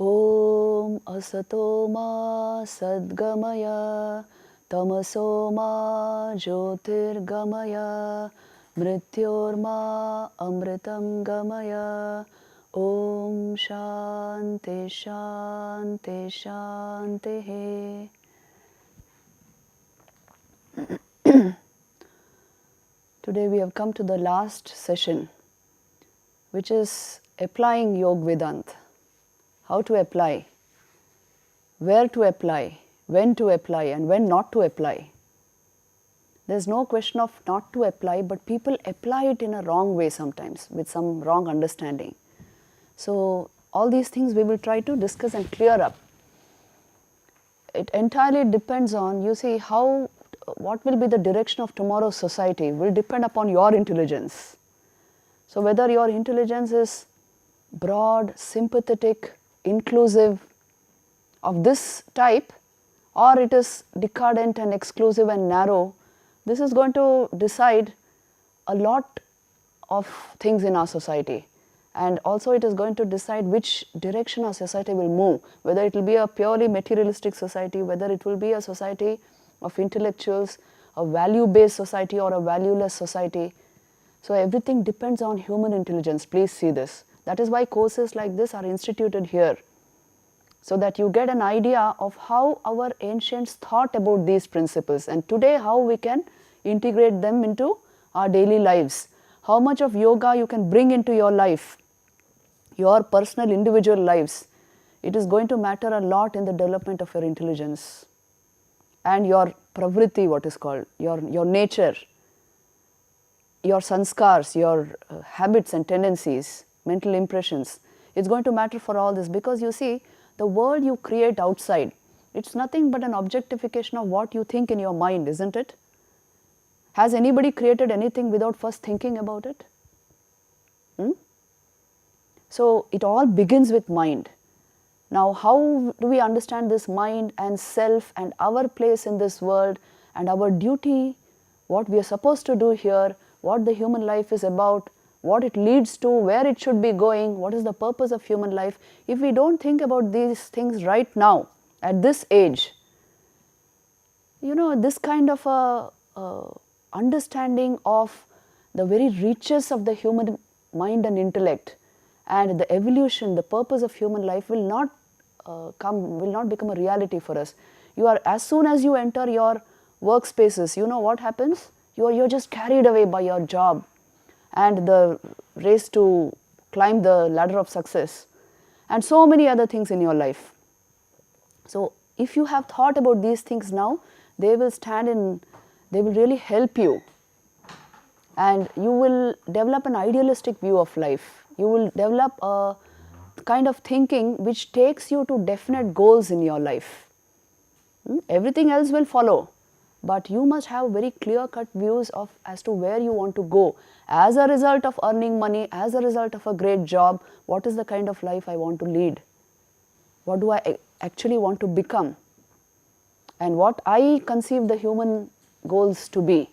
Om Asato Ma Sadgamaya Tamaso Ma Jyotirgamaya Mrityorma Amritam Gamaya. Om Shanti Shanti Shanti. Today we have come to the last session, which is applying Yog Vedanta. How to apply, where to apply, when to apply, and when not to apply. There's no question of not to apply, but people apply it in a wrong way sometimes with some wrong understanding. So all these things we will try to discuss and clear up. It entirely depends on, you see, what will be the direction of tomorrow's society will depend upon your intelligence. So whether your intelligence is broad, sympathetic, inclusive, of this type, or it is decadent and exclusive and narrow, this is going to decide a lot of things in our society. And also it is going to decide which direction our society will move, whether it will be a purely materialistic society, whether it will be a society of intellectuals, a value-based society, or a valueless society. So everything depends on human intelligence. Please see this. That is why courses like this are instituted here, so that you get an idea of how our ancients thought about these principles, and today how we can integrate them into our daily lives. How much of yoga you can bring into your life, your personal individual lives. It is going to matter a lot in the development of your intelligence and your pravritti, what is called, your nature, your sanskars, your habits and tendencies, mental impressions. It's going to matter for all this, because you see, the world you create outside, it's nothing but an objectification of what you think in your mind, isn't it? Has anybody created anything without first thinking about it? So it all begins with mind. Now how do we understand this mind and self and our place in this world and our duty, what we are supposed to do here, what the human life is about, what it leads to, where it should be going, what is the purpose of human life? If we don't think about these things right now, at this age, this kind of a understanding of the very reaches of the human mind and intellect and the evolution, the purpose of human life will not become a reality for us. As soon as you enter your workspaces, you know what happens? You're just carried away by your job and the race to climb the ladder of success and so many other things in your life. So if you have thought about these things now, they will really help you, and you will develop an idealistic view of life. You will develop a kind of thinking which takes you to definite goals in your life. Everything else will follow, but you must have very clear-cut views as to where you want to go. As a result of earning money, as a result of a great job, what is the kind of life I want to lead? What do I actually want to become? And what I conceive the human goals to be.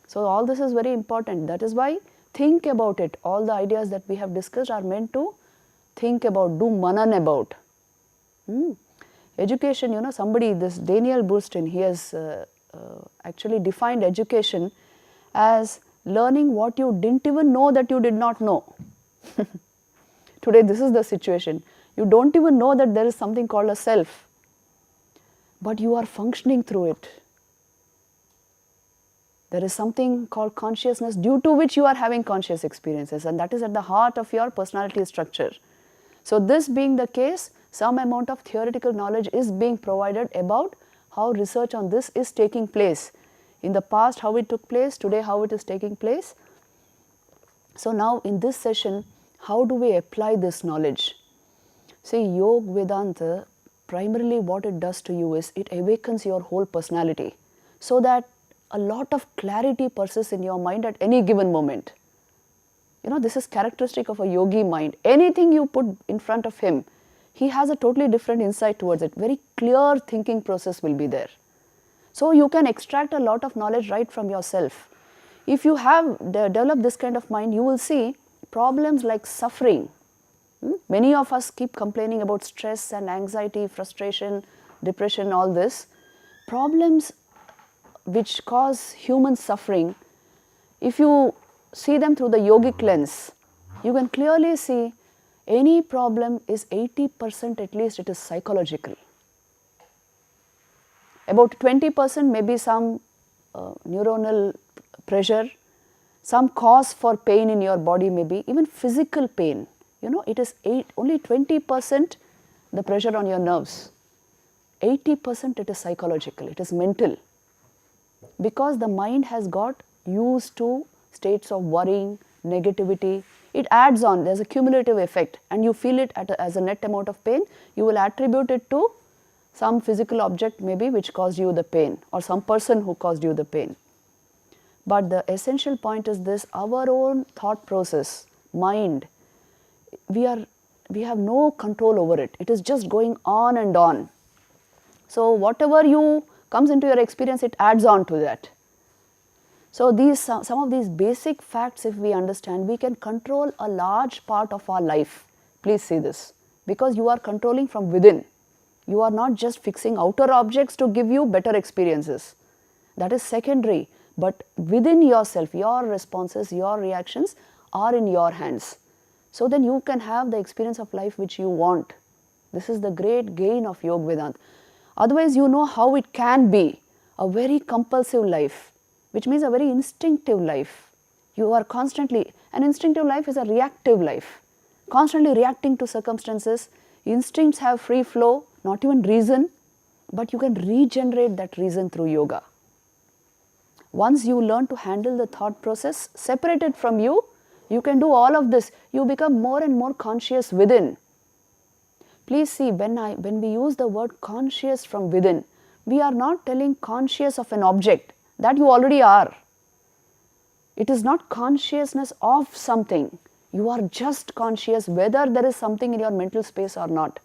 So all this is very important. That is why think about it. All the ideas that we have discussed are meant to think about, do manan about. Education, this Daniel Boorstin, he has actually defined education as learning what you didn't even know that you did not know. Today this is the situation. You don't even know that there is something called a self, but you are functioning through it. There is something called consciousness due to which you are having conscious experiences, and that is at the heart of your personality structure. So this being the case, some amount of theoretical knowledge is being provided about how research on this is taking place. In the past, how it took place, today how it is taking place. So now in this session, how do we apply this knowledge? See, Yoga Vedanta, primarily what it does to you is it awakens your whole personality, so that a lot of clarity persists in your mind at any given moment. This is characteristic of a yogi mind. Anything you put in front of him, he has a totally different insight towards it. Very clear thinking process will be there. So you can extract a lot of knowledge right from yourself. If you have developed this kind of mind, you will see problems like suffering, Many of us keep complaining about stress and anxiety, frustration, depression, all this. Problems which cause human suffering, if you see them through the yogic lens, you can clearly see any problem is 80% at least it is psychological. About 20% may be some neuronal pressure, some cause for pain in your body, maybe even physical pain. It is only 20% the pressure on your nerves. 80% it is psychological, it is mental. Because the mind has got used to states of worrying, negativity, it adds on, there is a cumulative effect, and you feel it as a net amount of pain, you will attribute it to some physical object maybe which caused you the pain, or some person who caused you the pain. But the essential point is this: our own thought process, mind, we have no control over it. It is just going on and on. So whatever comes into your experience, it adds on to that. So some of these basic facts, if we understand, we can control a large part of our life. Please see this, because you are controlling from within. You are not just fixing outer objects to give you better experiences. That is secondary. But within yourself, your responses, your reactions are in your hands. So then you can have the experience of life which you want. This is the great gain of Yoga Vedanta. Otherwise, you know how it can be a very compulsive life, which means a very instinctive life. You are constantly, an instinctive life is a reactive life, constantly reacting to circumstances. Instincts have free flow, not even reason, but you can regenerate that reason through yoga. Once you learn to handle the thought process separated from you, you can do all of this. You become more and more conscious within. Please see, when we use the word conscious from within, we are not telling conscious of an object, that you already are. It is not consciousness of something. You are just conscious whether there is something in your mental space or not.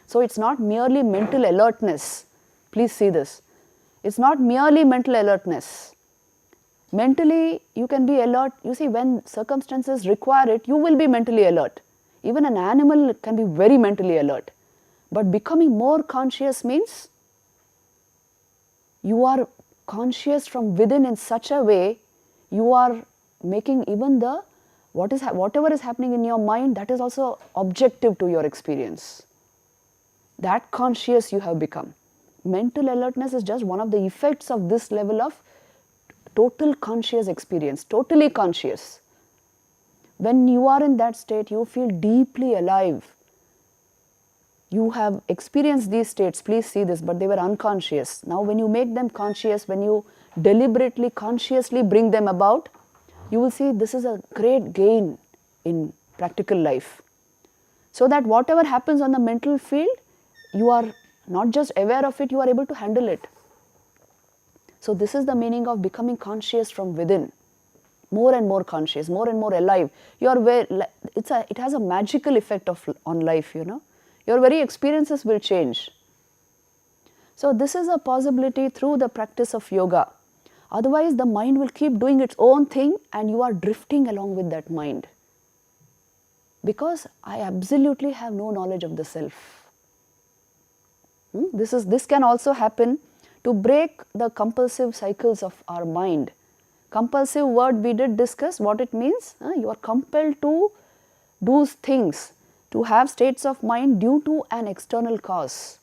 So it's not merely mental alertness. Please see this. It's not merely mental alertness. Mentally, you can be alert. You see, when circumstances require it, you will be mentally alert. Even an animal can be very mentally alert. But becoming more conscious means you are conscious from within in such a way, you are making even whatever is happening in your mind, that is also objective to your experience. That conscious you have become. Mental alertness is just one of the effects of this level of total conscious experience, totally conscious. When you are in that state, you feel deeply alive. You have experienced these states, please see this, but they were unconscious. Now when you make them conscious, when you deliberately, consciously bring them about, you will see this is a great gain in practical life. So that whatever happens on the mental field, you are not just aware of it, you are able to handle it. So this is the meaning of becoming conscious from within. More and more conscious, more and more alive. It has a magical effect on life, Your very experiences will change. So this is a possibility through the practice of yoga. Otherwise, the mind will keep doing its own thing and you are drifting along with that mind. Because I absolutely have no knowledge of the self. This can also happen to break the compulsive cycles of our mind. Compulsive word we did discuss what it means. You are compelled to do things, to have states of mind due to an external cause.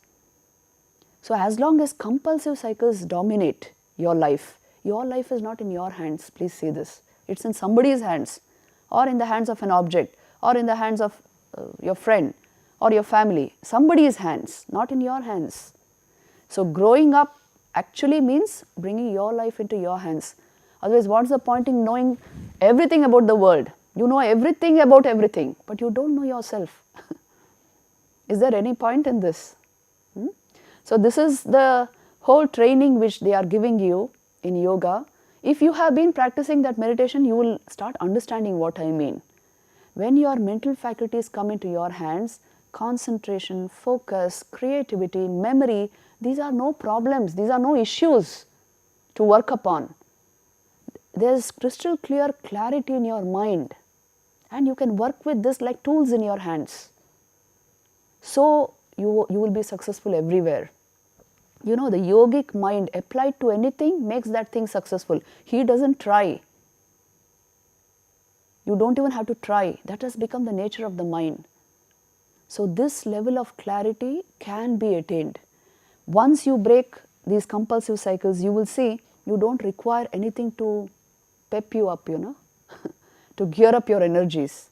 So as long as compulsive cycles dominate your life is not in your hands. Please see this. It's in somebody's hands, or in the hands of an object, or in the hands of your friend or your family. Somebody's hands, not in your hands. So growing up actually means bringing your life into your hands. Otherwise, what's the point in knowing everything about the world? You know everything about everything, but you don't know yourself. Is there any point in this? So this is the whole training which they are giving you in yoga. If you have been practicing that meditation, you will start understanding what I mean. When your mental faculties come into your hands, concentration, focus, creativity, memory, these are no problems, these are no issues to work upon. There is crystal clear clarity in your mind and you can work with this like tools in your hands. So you will be successful everywhere. You know, the yogic mind applied to anything makes that thing successful. He doesn't try. You don't even have to try. That has become the nature of the mind. So this level of clarity can be attained. Once you break these compulsive cycles, you will see you don't require anything to pep you up, you know, to gear up your energies.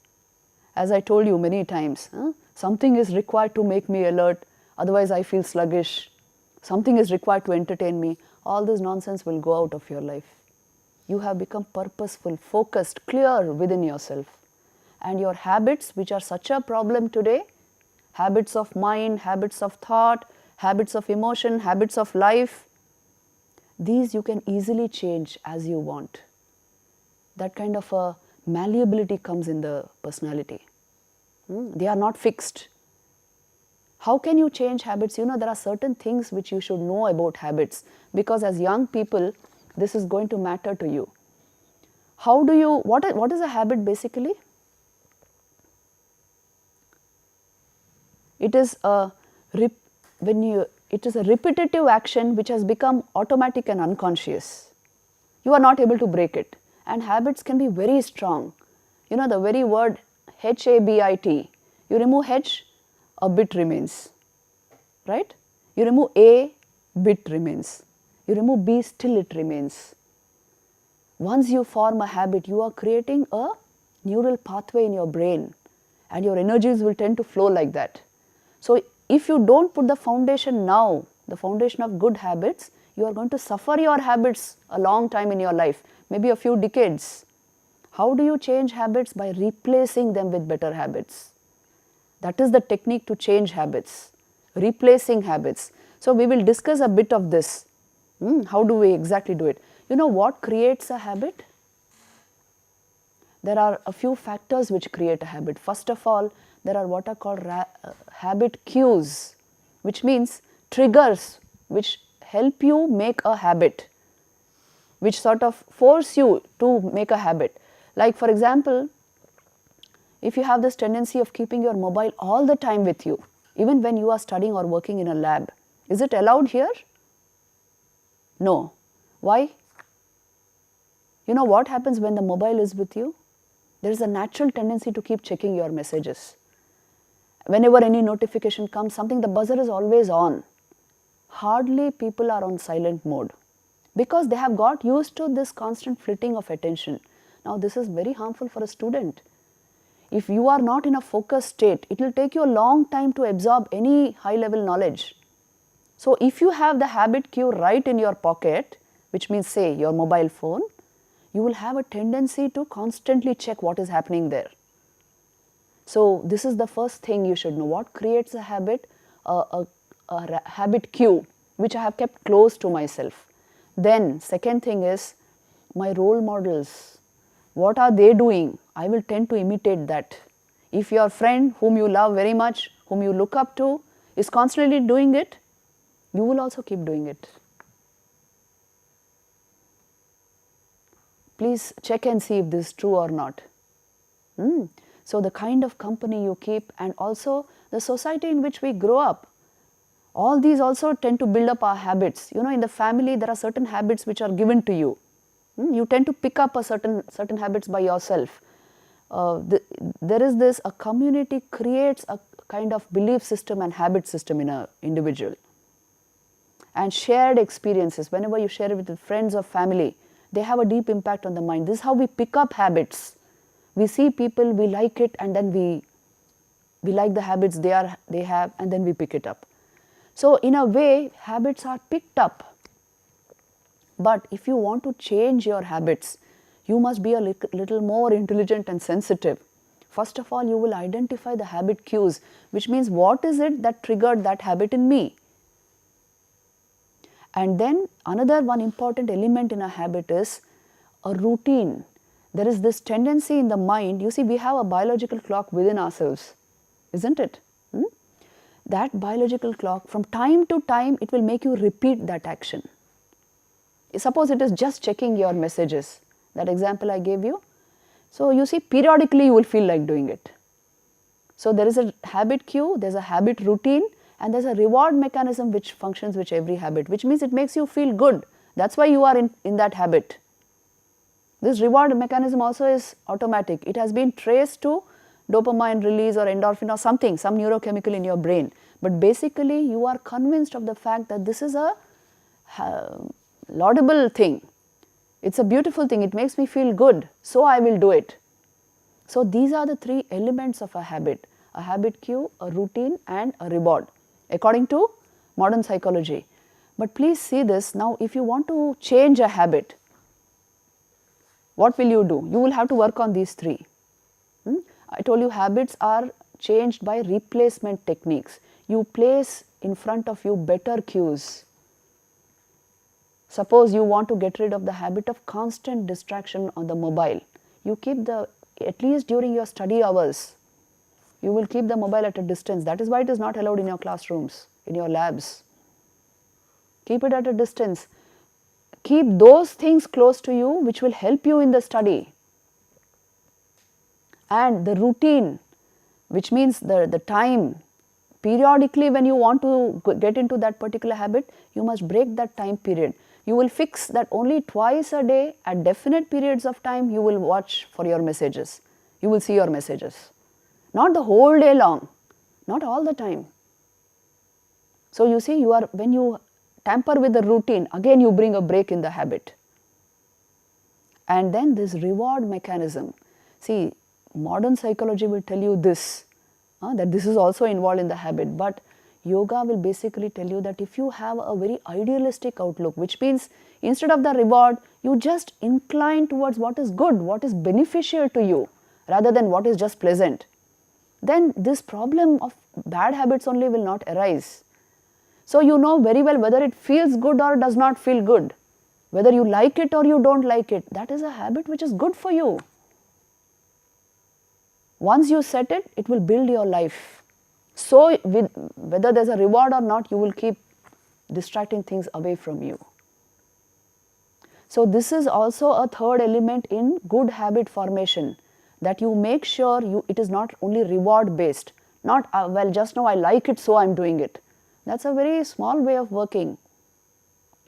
As I told you many times, something is required to make me alert, otherwise I feel sluggish. Something is required to entertain me. All this nonsense will go out of your life. You have become purposeful, focused, clear within yourself. And your habits, which are such a problem today, habits of mind, habits of thought, habits of emotion, habits of life, these you can easily change as you want. That kind of a malleability comes in the personality. They are not fixed. How can you change habits? You know, there are certain things which you should know about habits, because as young people, this is going to matter to you. How do you, what is a habit basically? It is a repetitive action which has become automatic and unconscious. You are not able to break it. And habits can be very strong. You know, the very word HABIT, you remove H, a bit remains, right? You remove A, bit remains. You remove B, still it remains. Once you form a habit, you are creating a neural pathway in your brain, and your energies will tend to flow like that. So if you don't put the foundation now, the foundation of good habits, you are going to suffer your habits a long time in your life, maybe a few decades. How do you change habits? By replacing them with better habits. That is the technique to change habits, replacing habits. So we will discuss a bit of this. How do we exactly do it? You know what creates a habit? There are a few factors which create a habit. First of all, there are what are called habit cues, which means triggers which help you make a habit, which sort of force you to make a habit. Like for example, if you have this tendency of keeping your mobile all the time with you, even when you are studying or working in a lab, is it allowed here? No. Why? You know what happens when the mobile is with you? There is a natural tendency to keep checking your messages. Whenever any notification comes, the buzzer is always on. Hardly people are on silent mode because they have got used to this constant flitting of attention. Now this is very harmful for a student. If you are not in a focused state, it will take you a long time to absorb any high level knowledge. So if you have the habit cue right in your pocket, which means say your mobile phone, you will have a tendency to constantly check what is happening there. So this is the first thing you should know. What creates a habit? A habit cue which I have kept close to myself. Then second thing is my role models. What are they doing? I will tend to imitate that. If your friend whom you love very much, whom you look up to, is constantly doing it, you will also keep doing it. Please check and see if this is true or not. So the kind of company you keep and also the society in which we grow up, all these also tend to build up our habits. You know, in the family there are certain habits which are given to you. You tend to pick up a certain habits by yourself. There is this, a community creates a kind of belief system and habit system in an individual. And shared experiences, whenever you share it with friends or family, they have a deep impact on the mind. This is how we pick up habits. We see people, we like it, and then we like the habits they have, and then we pick it up. So in a way, habits are picked up. But if you want to change your habits, you must be a little more intelligent and sensitive. First of all, you will identify the habit cues, which means what is it that triggered that habit in me? And then another one important element in a habit is a routine. There is this tendency in the mind, you see, we have a biological clock within ourselves, isn't it? That biological clock, from time to time, it will make you repeat that action. Suppose it is just checking your messages, that example I gave you. So you see, periodically you will feel like doing it. So there is a habit cue, there is a habit routine, and there is a reward mechanism which functions with every habit, which means it makes you feel good. That is why you are in that habit. This reward mechanism also is automatic. It has been traced to dopamine release or endorphin or something, some neurochemical in your brain. But basically you are convinced of the fact that this is a laudable thing. It's a beautiful thing. It makes me feel good. So I will do it. So these are the three elements of a habit cue, a routine and a reward according to modern psychology. But please see this now, if you want to change a habit, what will you do? You will have to work on these three. I told you habits are changed by replacement techniques. You place in front of you better cues. Suppose you want to get rid of the habit of constant distraction on the mobile. You keep at least during your study hours, you will keep the mobile at a distance. That is why it is not allowed in your classrooms, in your labs. Keep it at a distance. Keep those things close to you which will help you in the study. And the routine, which means the time, periodically when you want to get into that particular habit, you must break that time period. You will fix that only twice a day at definite periods of time you will watch for your messages. You will see your messages. Not the whole day long, not all the time. So you see, when you tamper with the routine, again you bring a break in the habit. And then this reward mechanism. See, modern psychology will tell you this, that this is also involved in the habit, but yoga will basically tell you that if you have a very idealistic outlook, which means instead of the reward, you just incline towards what is good, what is beneficial to you, rather than what is just pleasant, then this problem of bad habits only will not arise. So you know very well whether it feels good or does not feel good, whether you like it or you don't like it, that is a habit which is good for you. Once you set it, it will build your life. So whether there is a reward or not, you will keep distracting things away from you. So this is also a third element in good habit formation, that you make sure it is not only reward based, not well just now I like it so I am doing it. That's a very small way of working.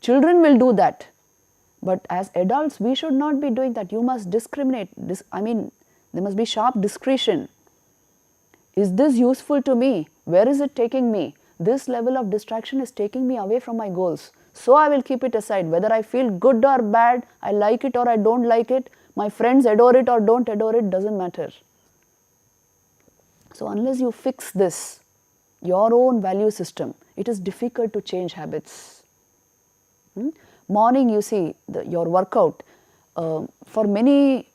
Children will do that, but as adults we should not be doing that. You must discriminate. There must be sharp discretion. Is this useful to me? Where is it taking me? This level of distraction is taking me away from my goals. So I will keep it aside. Whether I feel good or bad, I like it or I don't like it, my friends adore it or don't adore it, doesn't matter. So unless you fix this, your own value system, it is difficult to change habits. Morning, you see, your workout, for many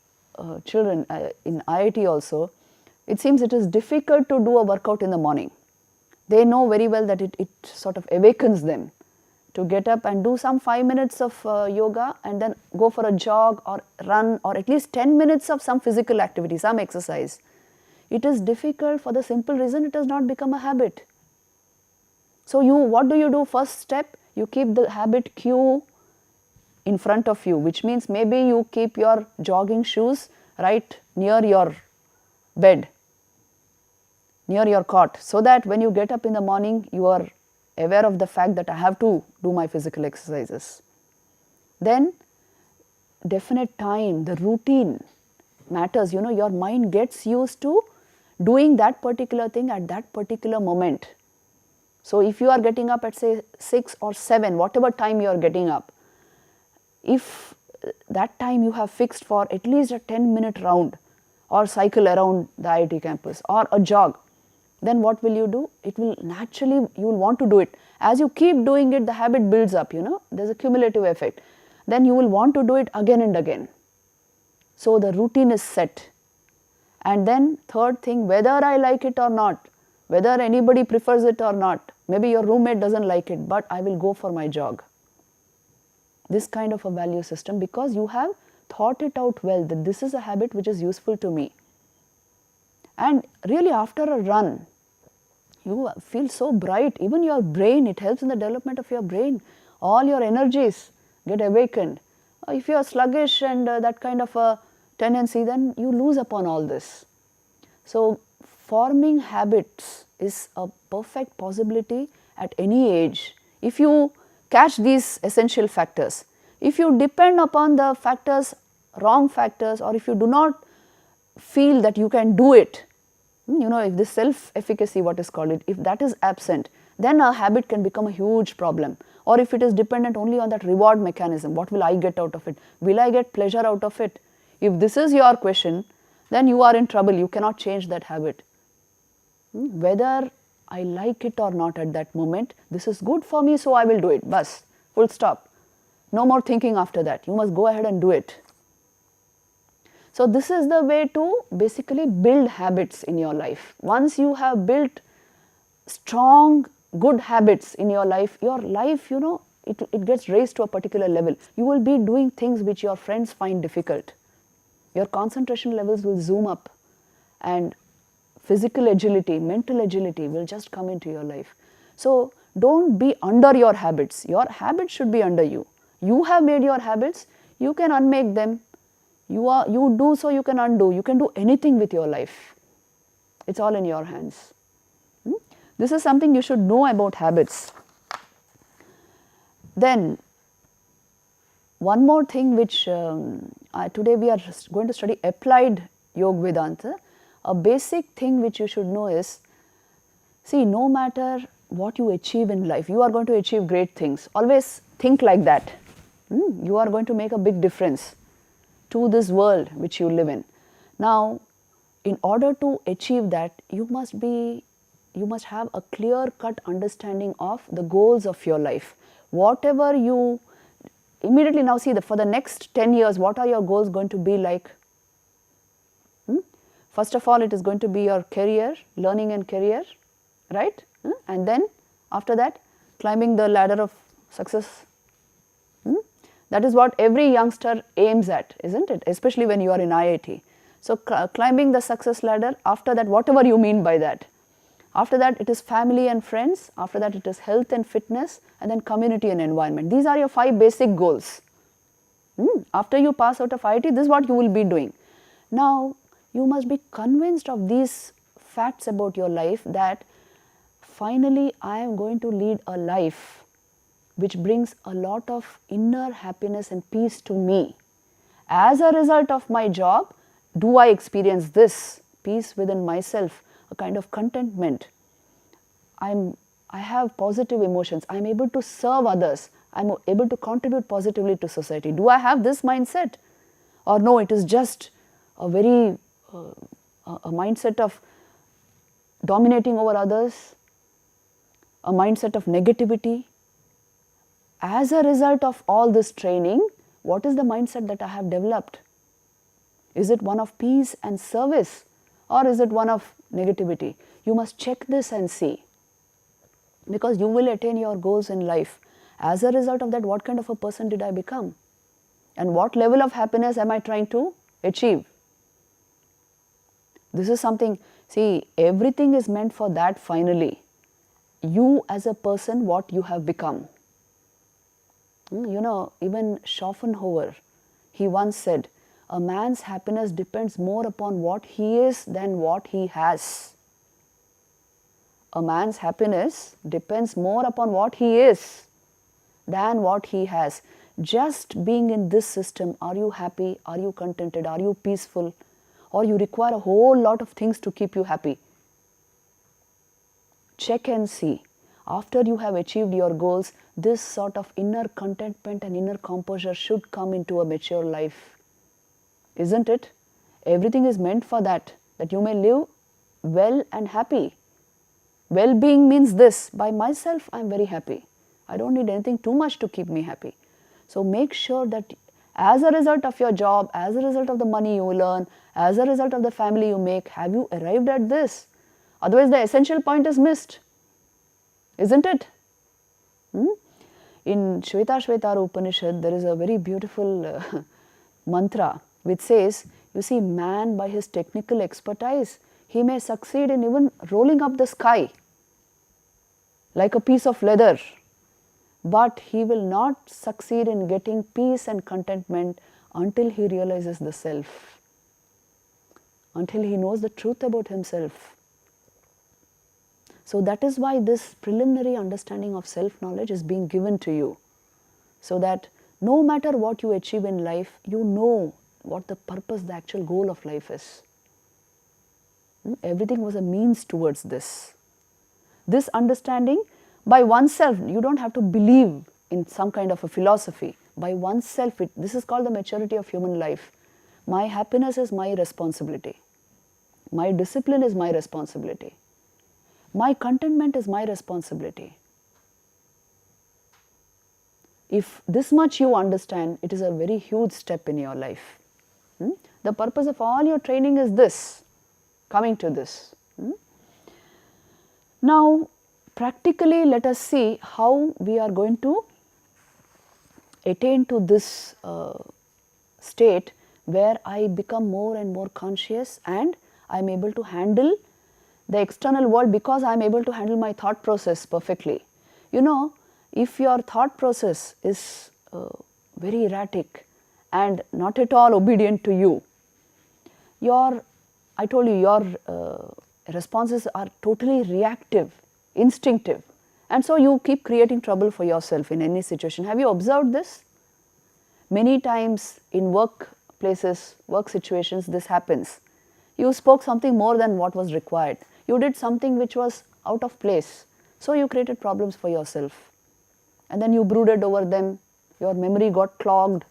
children in IIT also, it seems it is difficult to do a workout in the morning. They know very well that it sort of awakens them to get up and do some 5 minutes of yoga and then go for a jog or run, or at least 10 minutes of some physical activity, some exercise. It is difficult for the simple reason it has not become a habit. So what do you do? First step, you keep the habit cue in front of you, which means maybe you keep your jogging shoes right near your bed, near your cot, so that when you get up in the morning, you are aware of the fact that I have to do my physical exercises. Then definite time, the routine matters. Your mind gets used to doing that particular thing at that particular moment. So if you are getting up at say 6 or 7, whatever time you are getting up, if that time you have fixed for at least a 10-minute round or cycle around the IIT campus or a jog, then what will you do? It will naturally, you will want to do it. As you keep doing it, the habit builds up, there's a cumulative effect. Then you will want to do it again and again. So the routine is set. And then third thing, whether I like it or not, whether anybody prefers it or not, maybe your roommate doesn't like it, but I will go for my jog. This kind of a value system, because you have thought it out well that this is a habit which is useful to me. And really after a run, you feel so bright, even your brain, it helps in the development of your brain. All your energies get awakened. If you are sluggish and that kind of a tendency, then you lose upon all this. So forming habits is a perfect possibility at any age. If you catch these essential factors, if you depend upon the factors, wrong factors, or if you do not feel that you can do it, if this self-efficacy, what is called it, if that is absent, then a habit can become a huge problem. Or if it is dependent only on that reward mechanism, what will I get out of it? Will I get pleasure out of it? If this is your question, then you are in trouble. You cannot change that habit. Whether I like it or not at that moment, this is good for me, so I will do it. Bas, full stop. No more thinking after that. You must go ahead and do it. So this is the way to basically build habits in your life. Once you have built strong, good habits in your life, it gets raised to a particular level. You will be doing things which your friends find difficult. Your concentration levels will zoom up, and physical agility, mental agility will just come into your life. So don't be under your habits. Your habits should be under you. You have made your habits, you can unmake them. You do so, you can undo. You can do anything with your life. It's all in your hands. This is something you should know about habits. Then one more thing which today we are going to study applied Yoga Vedanta. A basic thing which you should know is, see, no matter what you achieve in life, you are going to achieve great things. Always think like that. You are going to make a big difference to this world which you live in. Now, in order to achieve that, you must have a clear-cut understanding of the goals of your life. Whatever you immediately now see, for the next 10 years, what are your goals going to be like? First of all, it is going to be your career, learning and career, right? And then after that, climbing the ladder of success. That is what every youngster aims at, isn't it? Especially when you are in IIT. So climbing the success ladder, after that, whatever you mean by that. After that, it is family and friends. After that, it is health and fitness, and then community and environment. These are your 5 basic goals. After you pass out of IIT, this is what you will be doing. Now, you must be convinced of these facts about your life, that finally I am going to lead a life which brings a lot of inner happiness and peace to me. As a result of my job, do I experience this peace within myself, a kind of contentment. I have positive emotions. I am able to serve others. I am able to contribute positively to society. Do I have this mindset? Or no, it is just a very a mindset of dominating over others, a mindset of negativity. As a result of all this training, what is the mindset that I have developed? Is it one of peace and service, or is it one of negativity? You must check this and see, because you will attain your goals in life. As a result of that, what kind of a person did I become? And what level of happiness am I trying to achieve? This is something, see, everything is meant for that finally. You as a person, what you have become. Even Schopenhauer, he once said, a man's happiness depends more upon what he is than what he has. A man's happiness depends more upon what he is than what he has. Just being in this system, are you happy? Are you contented? Are you peaceful? Or you require a whole lot of things to keep you happy? Check and see. After you have achieved your goals, this sort of inner contentment and inner composure should come into a mature life. Isn't it? Everything is meant for that you may live well and happy. Well-being means this: by myself I am very happy. I don't need anything too much to keep me happy. So make sure that as a result of your job, as a result of the money you learn, as a result of the family you make, have you arrived at this? Otherwise the essential point is missed. Isn't it? In Shvetashvatara Upanishad, there is a very beautiful mantra which says, you see, man by his technical expertise, he may succeed in even rolling up the sky like a piece of leather, but he will not succeed in getting peace and contentment until he realizes the self. until he knows the truth about himself. So that is why this preliminary understanding of self-knowledge is being given to you, so that no matter what you achieve in life, you know what the purpose, the actual goal of life is. Everything was a means towards this. This understanding by oneself, you don't have to believe in some kind of a philosophy. By oneself, this is called the maturity of human life. My happiness is my responsibility. My discipline is my responsibility. My contentment is my responsibility. If this much you understand, it is a very huge step in your life. The purpose of all your training is this, coming to this. Now, practically let us see how we are going to attain to this state where I become more and more conscious and I am able to handle the external world because I am able to handle my thought process perfectly. You know, if your thought process is very erratic and not at all obedient to you, I told you, your responses are totally reactive, instinctive, and so you keep creating trouble for yourself in any situation. Have you observed this? Many times in workplaces, work situations, this happens. You spoke something more than what was required. You did something which was out of place. So you created problems for yourself. And then you brooded over them. Your memory got clogged.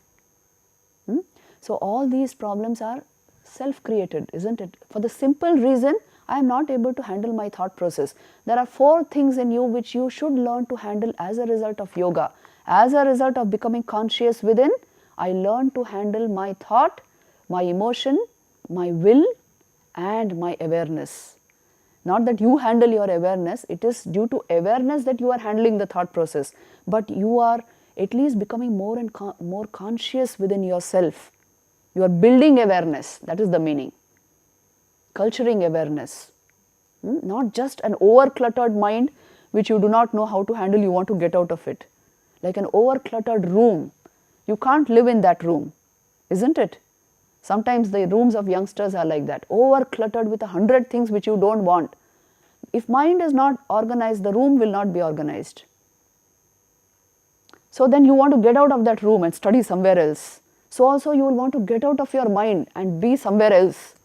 So all these problems are self-created, isn't it? For the simple reason, I am not able to handle my thought process. There are 4 things in you which you should learn to handle as a result of yoga. As a result of becoming conscious within, I learned to handle my thought, my emotion, my will, and my awareness. Not that you handle your awareness, it is due to awareness that you are handling the thought process, but you are at least becoming more and more conscious within yourself. You are building awareness, that is the meaning. Culturing awareness. Not just an over-cluttered mind which you do not know how to handle, you want to get out of it. Like an over-cluttered room. You can't live in that room, isn't it? Sometimes the rooms of youngsters are like that, over-cluttered with 100 things which you don't want. If mind is not organized, the room will not be organized. So then you want to get out of that room and study somewhere else. So also you will want to get out of your mind and be somewhere else.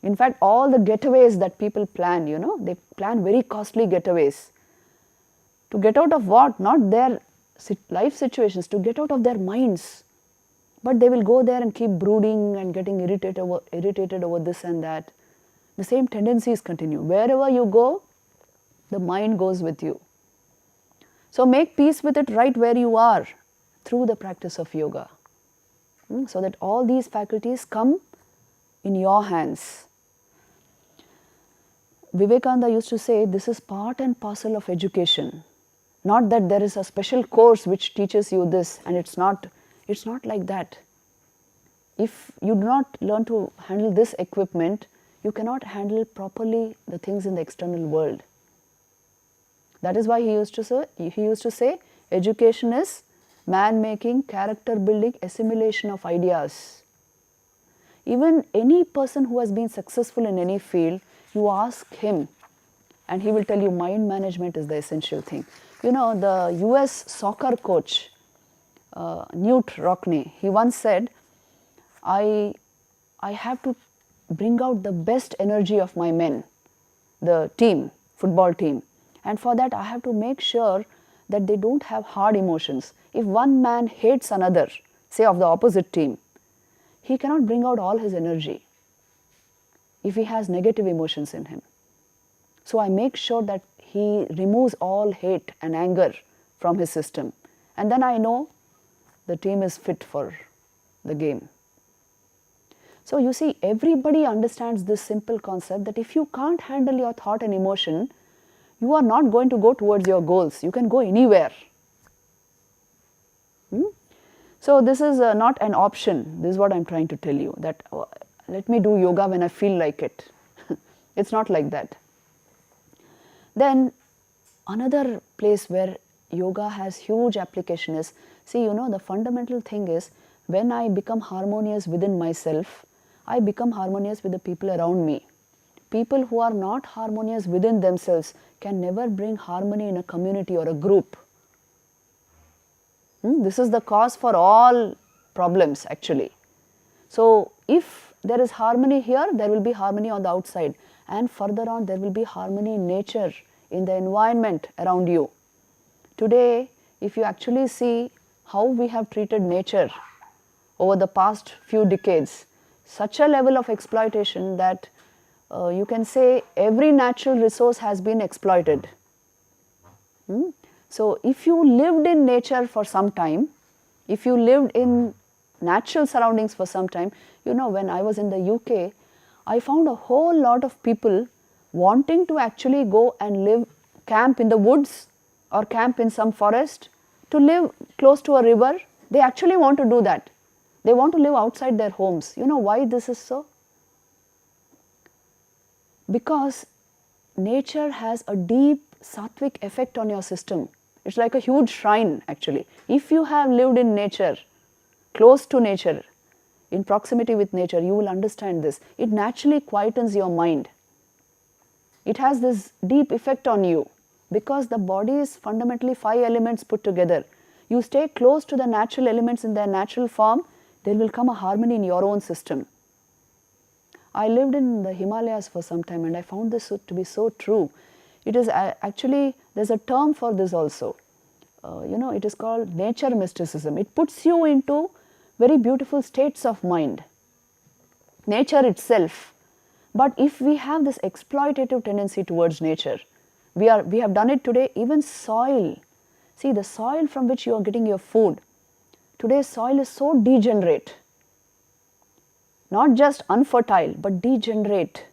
In fact, all the getaways that people plan, they plan very costly getaways. To get out of what? Not their life situations, to get out of their minds. But they will go there and keep brooding and getting irritated over this and that. The same tendencies continue. Wherever you go, the mind goes with you. So make peace with it right where you are through the practice of yoga. So that all these faculties come in your hands. Vivekananda used to say, this is part and parcel of education. Not that there is a special course which teaches you this, and it's not like that. If you do not learn to handle this equipment, you cannot handle properly the things in the external world. That is why he used to say, education is man-making, character-building, assimilation of ideas. Even any person who has been successful in any field, you ask him and he will tell you mind management is the essential thing. You know, the US soccer coach, Knute Rockne, he once said, I have to bring out the best energy of my men, the team, football team. And for that I have to make sure that they don't have hard emotions. If one man hates another, say of the opposite team, he cannot bring out all his energy if he has negative emotions in him. So I make sure that he removes all hate and anger from his system. And then I know the team is fit for the game. So you see, everybody understands this simple concept that if you can't handle your thought and emotion, you are not going to go towards your goals. You can go anywhere. So this is not an option. This is what I am trying to tell you, that let me do yoga when I feel like it. It's not like that. Then another place where yoga has huge application is, see, the fundamental thing is, when I become harmonious within myself, I become harmonious with the people around me. People who are not harmonious within themselves can never bring harmony in a community or a group. This is the cause for all problems actually. So, if there is harmony here, there will be harmony on the outside, and further on there will be harmony in nature, in the environment around you. Today, if you actually see how we have treated nature over the past few decades, such a level of exploitation that you can say every natural resource has been exploited. So, if you lived in nature for some time, if you lived in natural surroundings for some time, you know, when I was in the UK, I found a whole lot of people wanting to actually go and live, camp in the woods or camp in some forest, to live close to a river. They actually want to do that. They want to live outside their homes. You know why this is so? Because nature has a deep sattvic effect on your system. It's like a huge shrine actually. If you have lived in nature, close to nature, in proximity with nature, you will understand this. It naturally quietens your mind. It has this deep effect on you because the body is fundamentally 5 elements put together. You stay close to the natural elements in their natural form, there will come a harmony in your own system. I lived in the Himalayas for some time and I found this to be so true. It is actually, there's a term for this also. You know, it is called nature mysticism. It puts you into very beautiful states of mind. Nature itself. But if we have this exploitative tendency towards nature, we have done it today, even soil. See, the soil from which you are getting your food, today's soil is so degenerate. Not just unfertile, but degenerate.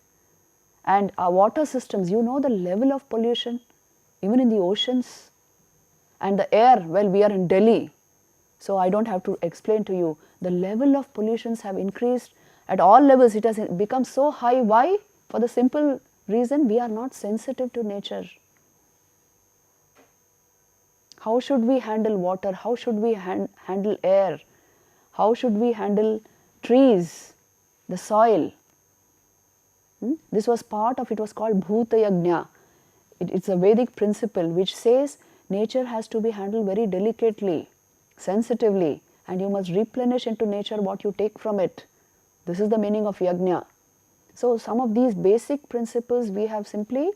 And our water systems, you know the level of pollution, even in the oceans. And the air, well, we are in Delhi, so I don't have to explain to you. The level of pollutions have increased at all levels. It has become so high. Why? For the simple reason we are not sensitive to nature. How should we handle water? How should we handle air? How should we handle trees, the soil? This was part of, it was called Bhuta Yajna. It's a Vedic principle which says nature has to be handled very delicately, sensitively, and you must replenish into nature what you take from it. This is the meaning of Yajna. So, some of these basic principles we have simply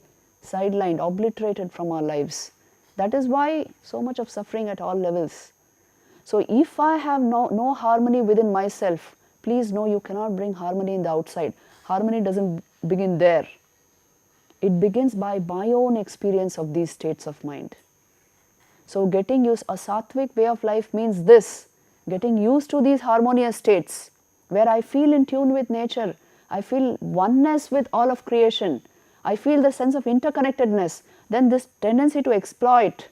sidelined, obliterated from our lives. That is why so much of suffering at all levels. So, if I have no harmony within myself, please know you cannot bring harmony in the outside. Harmony doesn't begin there. It begins by my own experience of these states of mind. So, getting used, a sattvic way of life means this, getting used to these harmonious states where I feel in tune with nature, I feel oneness with all of creation, I feel the sense of interconnectedness, then this tendency to exploit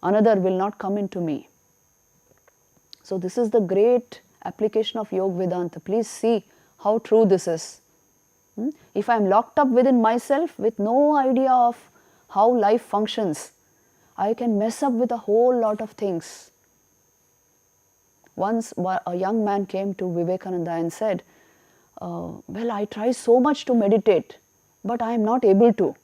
another will not come into me. So, this is the great application of Yoga Vedanta. Please see how true this is. If I am locked up within myself with no idea of how life functions, I can mess up with a whole lot of things. Once a young man came to Vivekananda and said, well, I try so much to meditate, but I am not able to.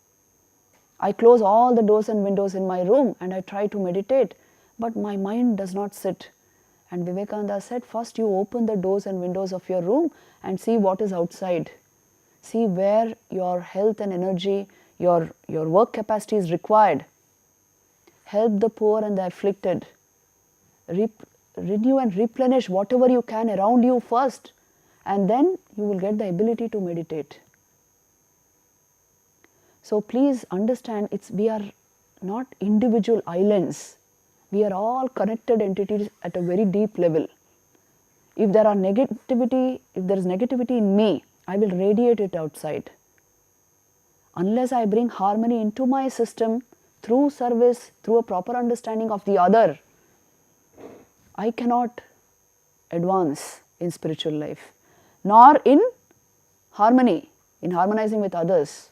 I close all the doors and windows in my room and I try to meditate, but my mind does not sit. And Vivekananda said, first you open the doors and windows of your room and see what is outside. See where your health and energy, your work capacity is required. Help the poor and the afflicted. Renew and replenish whatever you can around you first, and then you will get the ability to meditate. So please understand, we are not individual islands. We are all connected entities at a very deep level. If there is negativity in me, I will radiate it outside. Unless I bring harmony into my system through service, through a proper understanding of the other, I cannot advance in spiritual life, nor in harmony, in harmonizing with others.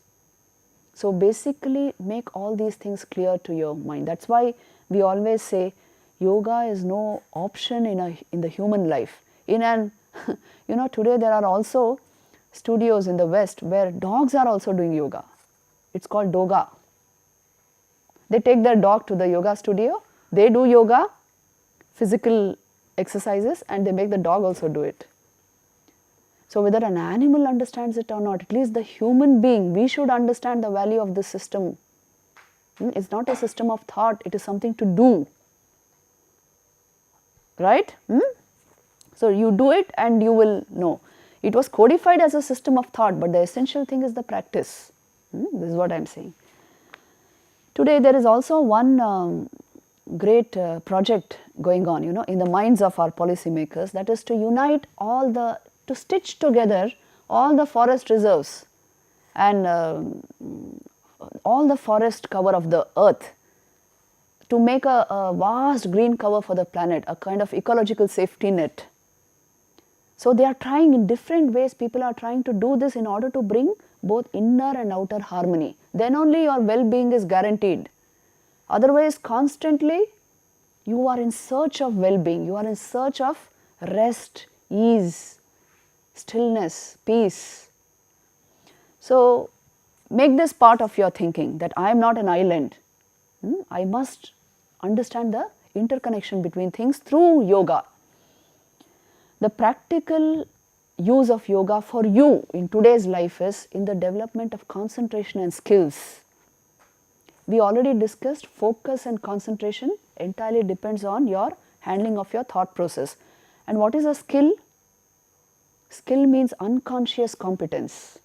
So basically make all these things clear to your mind. That's why we always say yoga is no option in the human life. Today there are also studios in the West where dogs are also doing yoga. It's called doga. They take their dog to the yoga studio, they do yoga, physical exercises, and they make the dog also do it. So whether an animal understands it or not, at least the human being, we should understand the value of this system. It's not a system of thought, it is something to do. Right? So you do it and you will know. It was codified as a system of thought, but the essential thing is the practice. This is what I am saying. Today there is also one great project going on, in the minds of our policymakers, that is to unite to stitch together all the forest reserves and all the forest cover of the earth to make a vast green cover for the planet, a kind of ecological safety net. So they are trying in different ways, people are trying to do this in order to bring both inner and outer harmony. Then only your well-being is guaranteed. Otherwise, constantly you are in search of well-being, you are in search of rest, ease, stillness, peace. So make this part of your thinking that I am not an island. I must understand the interconnection between things through yoga. The practical use of yoga for you in today's life is in the development of concentration and skills. We already discussed focus and concentration entirely depends on your handling of your thought process. And what is a skill? Skill means unconscious competence.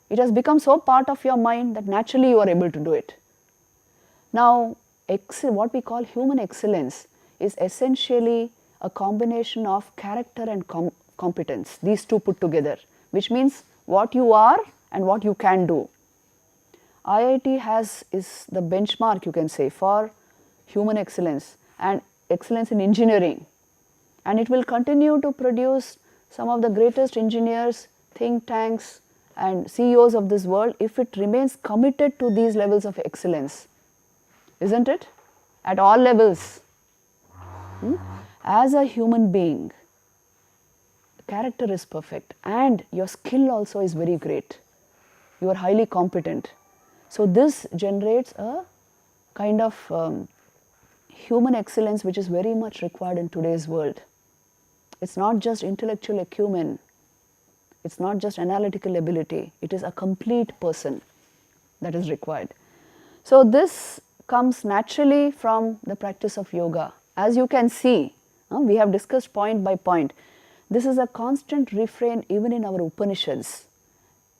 It has become so part of your mind that naturally you are able to do it. Now, what we call human excellence is essentially a combination of character and competence, these two put together, which means what you are and what you can do. IIT is the benchmark, you can say, for human excellence and excellence in engineering, and it will continue to produce some of the greatest engineers, think tanks and CEOs of this world if it remains committed to these levels of excellence, isn't it? At all levels. As a human being, character is perfect and your skill also is very great. You are highly competent. So this generates a kind of human excellence which is very much required in today's world. It's not just intellectual acumen, it's not just analytical ability, it is a complete person that is required. So this comes naturally from the practice of yoga. As you can see, we have discussed point by point. This is a constant refrain even in our Upanishads.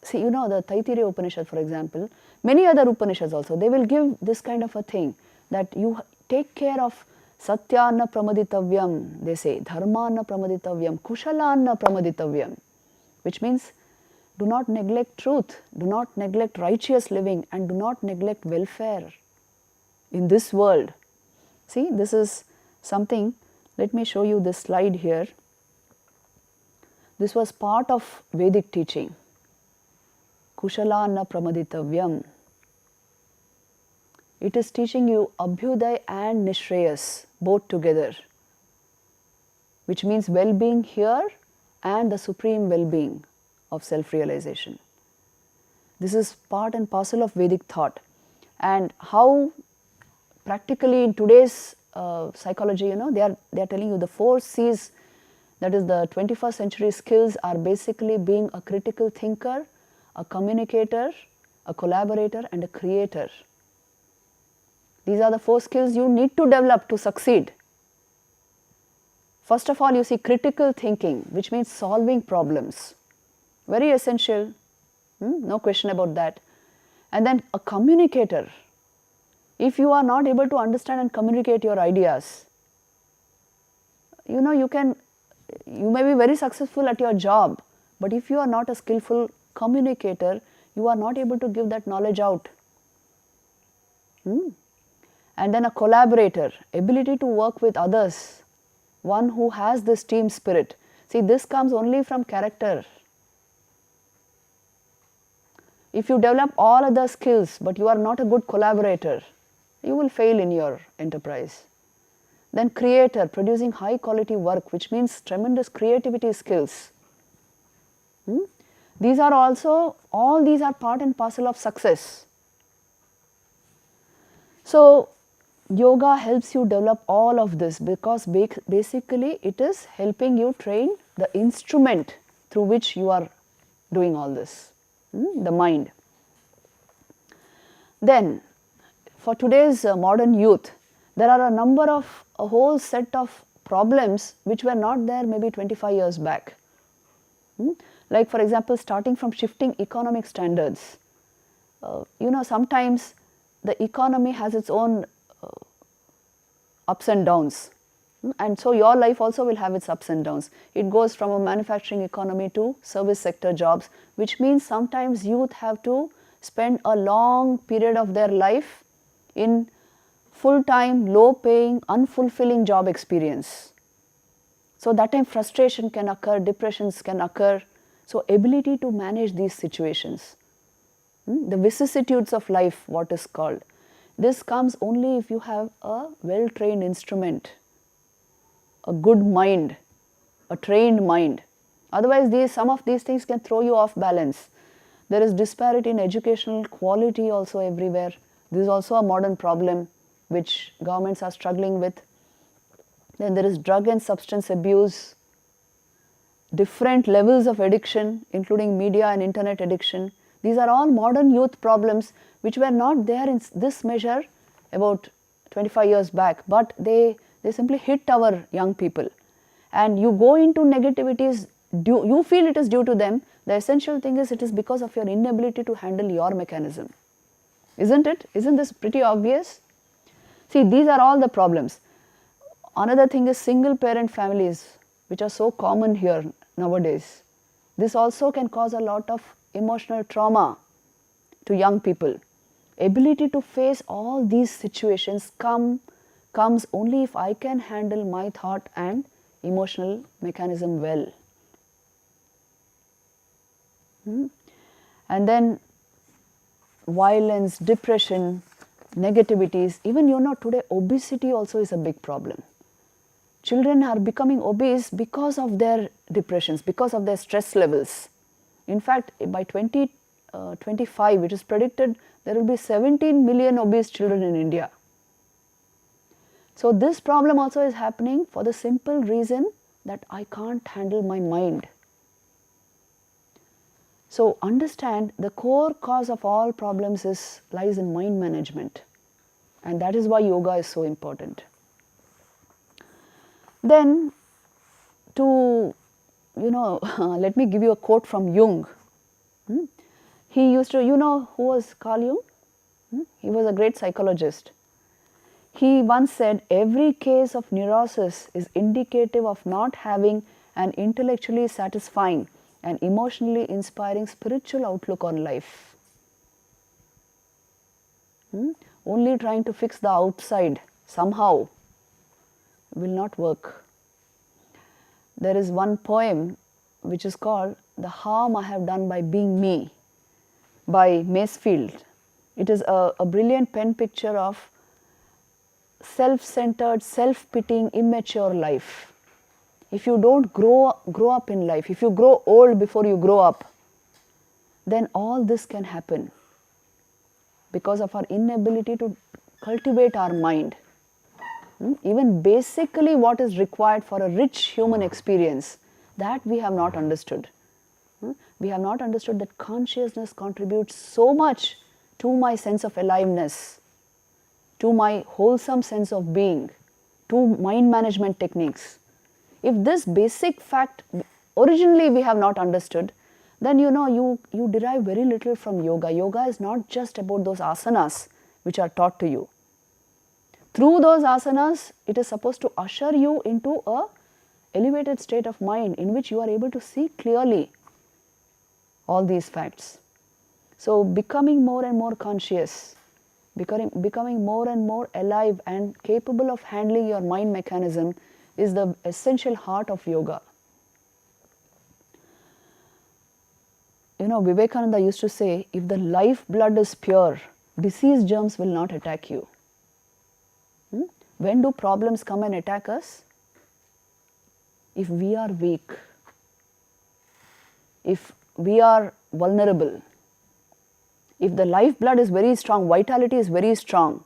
See, the Taittiriya Upanishad, for example, many other Upanishads also, they will give this kind of a thing that you take care of Satyana pramaditavyam, they say, Dharmana pramaditavyam, Kushalana pramaditavyam, which means do not neglect truth, do not neglect righteous living, and do not neglect welfare in this world. See, this is something, let me show you this slide here. This was part of Vedic teaching. Kushalana pramaditavyam. It is teaching you Abhyuday and Nishreyas both together, which means well-being here and the supreme well-being of self-realization. This is part and parcel of Vedic thought. And how practically in today's psychology, they are telling you the 4 C's, that is the 21st century skills, are basically being a critical thinker, a communicator, a collaborator and a creator. These are the 4 skills you need to develop to succeed. First of all, you see critical thinking, which means solving problems. Very essential, no question about that. And then a communicator. If you are not able to understand and communicate your ideas, you may be very successful at your job, but if you are not a skillful communicator, you are not able to give that knowledge out. And then a collaborator, ability to work with others, one who has this team spirit. See, this comes only from character. If you develop all other skills, but you are not a good collaborator, you will fail in your enterprise. Then creator, producing high quality work, which means tremendous creativity skills. These are also, all these are part and parcel of success. So, yoga helps you develop all of this because basically it is helping you train the instrument through which you are doing all this, the mind. Then, for today's modern youth, there are a whole set of problems which were not there maybe 25 years back. Like for example, starting from shifting economic standards. Sometimes the economy has its own ups and downs, and so your life also will have its ups and downs. It goes from a manufacturing economy to service sector jobs, which means sometimes youth have to spend a long period of their life in full-time, low-paying, unfulfilling job experience. So that time frustration can occur, depressions can occur. So ability to manage these situations, the vicissitudes of life, what is called, this comes only if you have a well-trained instrument, a good mind, a trained mind. Otherwise, some of these things can throw you off balance. There is disparity in educational quality also everywhere. This is also a modern problem which governments are struggling with. Then there is drug and substance abuse, different levels of addiction, including media and internet addiction. These are all modern youth problems which were not there in this measure about 25 years back, but they simply hit our young people. And you go into negativities, you feel it is due to them. The essential thing is it is because of your inability to handle your mechanism. Isn't it? Isn't this pretty obvious? See, these are all the problems. Another thing is single parent families, which are so common here nowadays. This also can cause a lot of emotional trauma to young people. Ability to face all these situations comes only if I can handle my thought and emotional mechanism well. And then violence, depression, negativities, even today obesity also is a big problem. Children are becoming obese because of their depressions, because of their stress levels. In fact, by 2025, it is predicted there will be 17 million obese children in India. So this problem also is happening for the simple reason that I can't handle my mind. So understand the core cause of all problems lies in mind management, and that is why yoga is so important. Then let me give you a quote from Jung. He used to, who was Carl Jung? He was a great psychologist. He once said, every case of neurosis is indicative of not having an intellectually satisfying and emotionally inspiring spiritual outlook on life. Only trying to fix the outside somehow will not work. There is one poem which is called The Harm I Have Done by Being Me by Masefield. It is a brilliant pen picture of self-centered, self-pitying, immature life. If you don't grow up in life, if you grow old before you grow up, then all this can happen because of our inability to cultivate our mind. Even basically what is required for a rich human experience, that we have not understood. We have not understood that consciousness contributes so much to my sense of aliveness, to my wholesome sense of being, to mind management techniques. If this basic fact originally we have not understood, then you derive very little from yoga. Yoga is not just about those asanas which are taught to you. Through those asanas, it is supposed to usher you into a elevated state of mind in which you are able to see clearly all these facts. So becoming more and more conscious, becoming more and more alive and capable of handling your mind mechanism is the essential heart of yoga. Vivekananda used to say, if the life blood is pure, disease germs will not attack you. When do problems come and attack us? If we are weak, if we are vulnerable. If the lifeblood is very strong, vitality is very strong,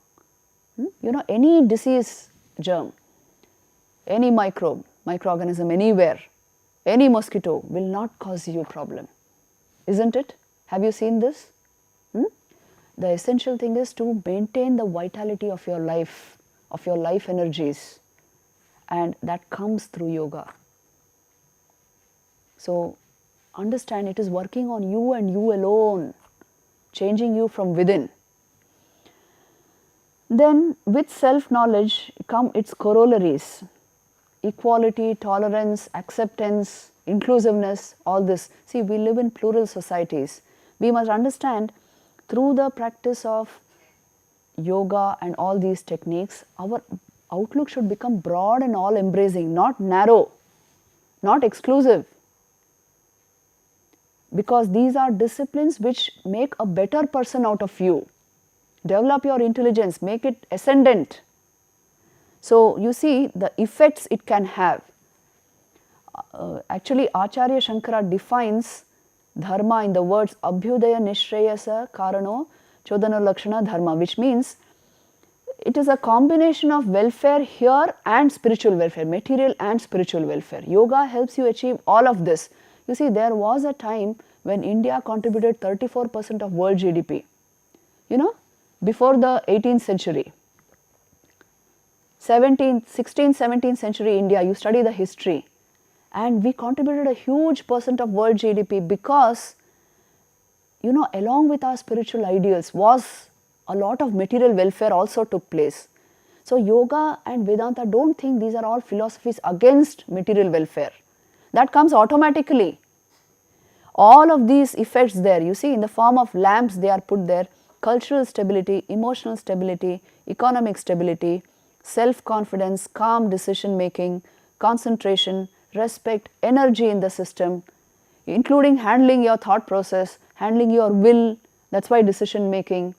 any disease germ, any microbe, microorganism anywhere, any mosquito will not cause you problem. Isn't it? Have you seen this? The essential thing is to maintain the vitality of your life energies, and that comes through yoga. So understand, it is working on you and you alone, changing you from within. Then with self-knowledge come its corollaries: equality, tolerance, acceptance, inclusiveness, all this. See, we live in plural societies. We must understand, through the practice of yoga and all these techniques, our outlook should become broad and all embracing, not narrow, not exclusive. Because these are disciplines which make a better person out of you. Develop your intelligence, make it ascendant. So you see the effects it can have. Actually, Acharya Shankara defines dharma in the words Abhyudaya Nishreyasa Karano Chodana Lakshana Dharma, which means it is a combination of welfare here and spiritual welfare, material and spiritual welfare. Yoga helps you achieve all of this. You see, there was a time when India contributed 34% of world GDP, before the 18th century. 16th, 17th century India, you study the history, and we contributed a huge percent of world GDP because, along with our spiritual ideals was a lot of material welfare also took place. So yoga and Vedanta, don't think these are all philosophies against material welfare. That comes automatically. All of these effects there, you see, in the form of lamps they are put there: cultural stability, emotional stability, economic stability, self-confidence, calm decision making, concentration, respect, energy in the system, including handling your thought process, handling your will, that's why decision making,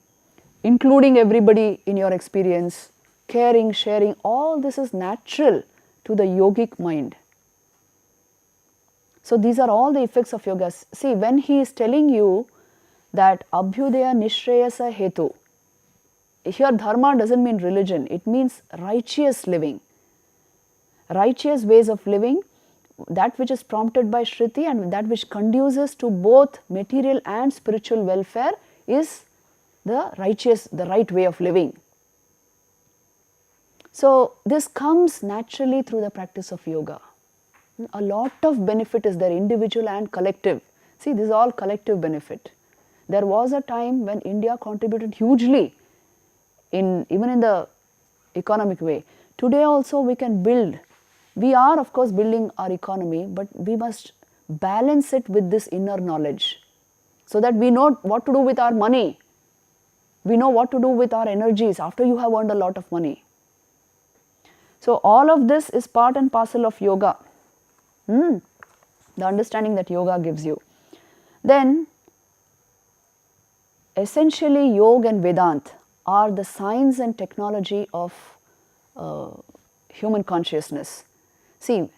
including everybody in your experience, caring, sharing, all this is natural to the yogic mind. So these are all the effects of yoga. See, when he is telling you that Abhyudaya Nishreyasa Hetu, here dharma doesn't mean religion, it means righteous living. Righteous ways of living, that which is prompted by Shruti and that which conduces to both material and spiritual welfare is the right way of living. So this comes naturally through the practice of yoga. A lot of benefit is there, individual and collective. See, this is all collective benefit. There was a time when India contributed hugely, even in the economic way. Today also we can build. We are of course building our economy, but we must balance it with this inner knowledge so that we know what to do with our money. We know what to do with our energies after you have earned a lot of money. So all of this is part and parcel of yoga. The understanding that yoga gives you. Then essentially yoga and Vedanta are the science and technology of human consciousness. See,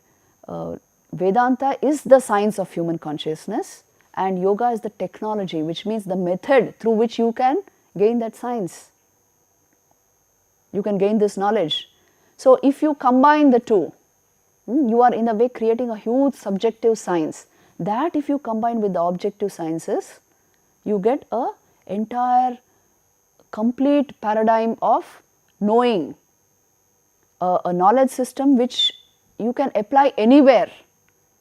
Vedanta is the science of human consciousness and yoga is the technology, which means the method through which you can gain that science. You can gain this knowledge. So if you combine the two, you are in a way creating a huge subjective science. That if you combine with the objective sciences, you get a entire complete paradigm of knowing, a knowledge system which you can apply anywhere,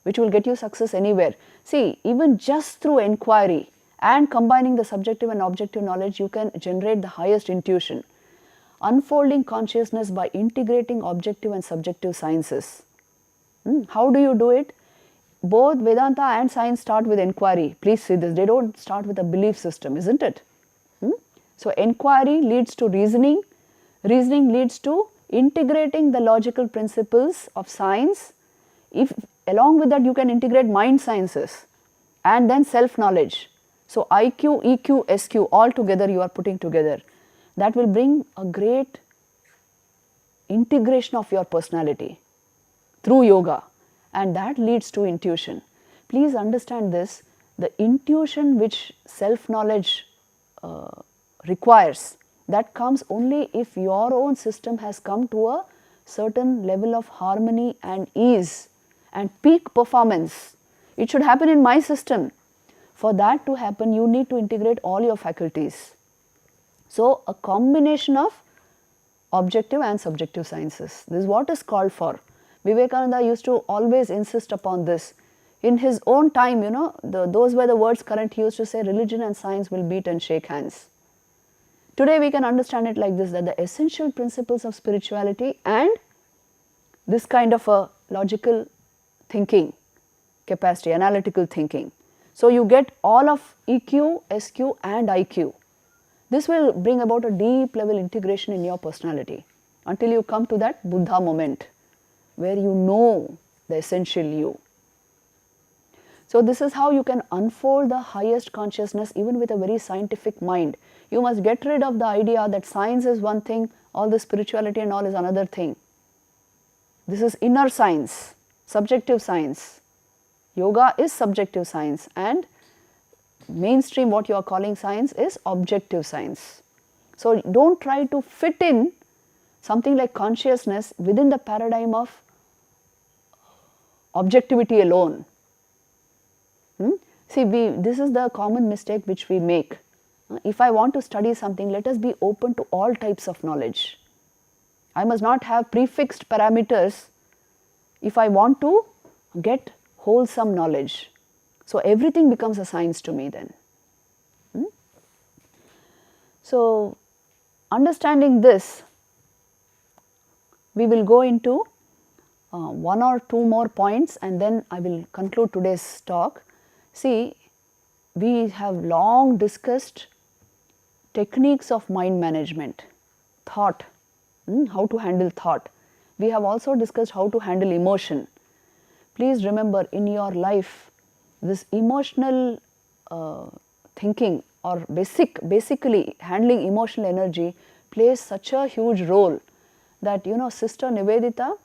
which will get you success anywhere. See, even just through inquiry and combining the subjective and objective knowledge, you can generate the highest intuition. Unfolding consciousness by integrating objective and subjective sciences. How do you do it? Both Vedanta and science start with inquiry. Please see this. They don't start with a belief system, isn't it? So inquiry leads to reasoning. Reasoning leads to integrating the logical principles of science. If along with that you can integrate mind sciences and then self-knowledge. So IQ, EQ, SQ all together you are putting together. That will bring a great integration of your personality through yoga, and that leads to intuition. Please understand this, the intuition which self-knowledge requires, that comes only if your own system has come to a certain level of harmony and ease and peak performance. It should happen in my system. For that to happen, you need to integrate all your faculties. So, a combination of objective and subjective sciences. This is what is called for. Vivekananda used to always insist upon this. In his own time, those were the words current. He used to say religion and science will meet and shake hands. Today we can understand it like this, that the essential principles of spirituality and this kind of a logical thinking capacity, analytical thinking. So, you get all of EQ, SQ and IQ. This will bring about a deep level integration in your personality until you come to that Buddha moment where you know the essential you. So, this is how you can unfold the highest consciousness even with a very scientific mind. You must get rid of the idea that science is one thing, all the spirituality and all is another thing. This is inner science, subjective science. Yoga is subjective science and mainstream what you are calling science is objective science. So, do not try to fit in something like consciousness within the paradigm of objectivity alone. See, this is the common mistake which we make. If I want to study something, let us be open to all types of knowledge. I must not have prefixed parameters if I want to get wholesome knowledge. So, everything becomes a science to me then. So, understanding this, we will go into one or two more points and then I will conclude today's talk. See, we have long discussed techniques of mind management, thought, how to handle thought. We have also discussed how to handle emotion. Please remember, in your life, this emotional thinking or basically handling emotional energy plays such a huge role that Sister Nivedita,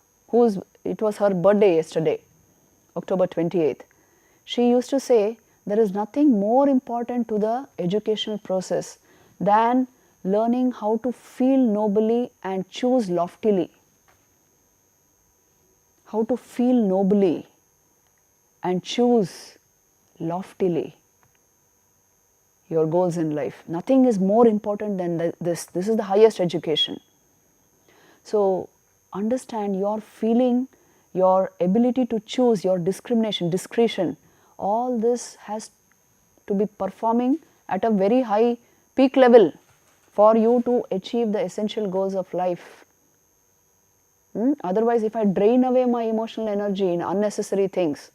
it was her birthday yesterday, October 28th. She used to say there is nothing more important to the educational process than learning how to feel nobly and choose loftily. How to feel nobly and choose loftily your goals in life. Nothing is more important than this. This is the highest education. So, understand your feeling, your ability to choose, your discrimination, discretion, all this has to be performing at a very high peak level for you to achieve the essential goals of life. Otherwise, if I drain away my emotional energy in unnecessary things,